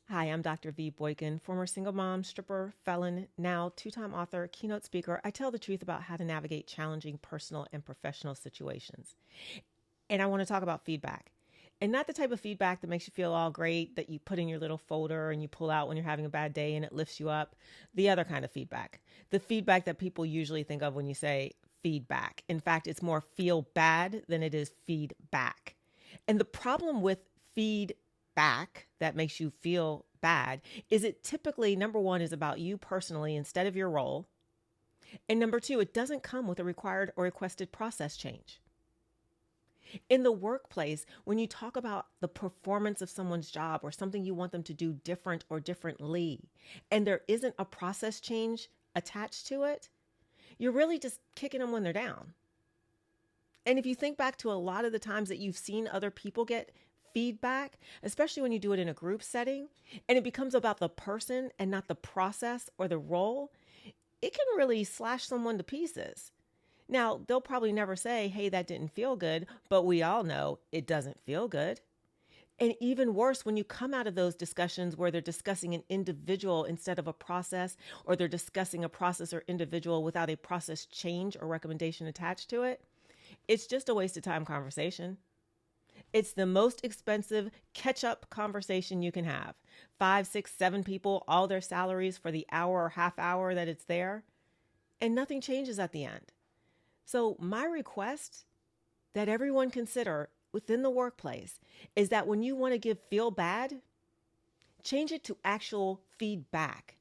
Hi, I'm Dr. V. Boykin, former single mom, stripper, felon, now two-time author, keynote speaker. I tell the truth about how to navigate challenging personal and professional situations. And I want to talk about feedback. And not the type of feedback that makes you feel all great that you put in your little folder and you pull out when you're having a bad day and it lifts you up. The other kind of feedback. The feedback that people usually think of when you say feedback. In fact, it's more feel bad than it is feedback. And the problem with feedback that makes you feel bad is it typically, number one, is about you personally instead of your role. And number two, it doesn't come with a required or requested process change. In the workplace, when you talk about the performance of someone's job or something you want them to do different or differently, and there isn't a process change attached to it, you're really just kicking them when they're down. And if you think back to a lot of the times that you've seen other people get feedback, especially when you do it in a group setting, and it becomes about the person and not the process or the role, it can really slash someone to pieces. Now, they'll probably never say, hey, that didn't feel good, but we all know it doesn't feel good. And even worse, when you come out of those discussions where they're discussing an individual instead of a process, or they're discussing a process or individual without a process change or recommendation attached to it, it's just a waste of time conversation. It's the most expensive catch-up conversation you can have. 5, 6, 7 people, all their salaries for the hour or half hour that it's there, and nothing changes at the end. So my request that everyone consider within the workplace is that when you want to give feel bad, change it to actual feedback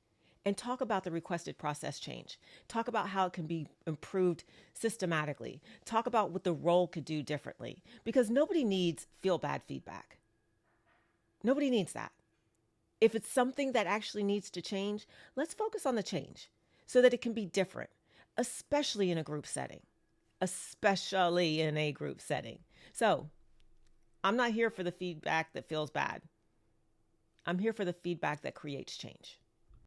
and talk about the requested process change. Talk about how it can be improved systematically. Talk about what the role could do differently, because nobody needs feel bad feedback. Nobody needs that. If it's something that actually needs to change, let's focus on the change so that it can be different, especially in a group setting. Especially in a group setting. So I'm not here for the feedback that feels bad. I'm here for the feedback that creates change.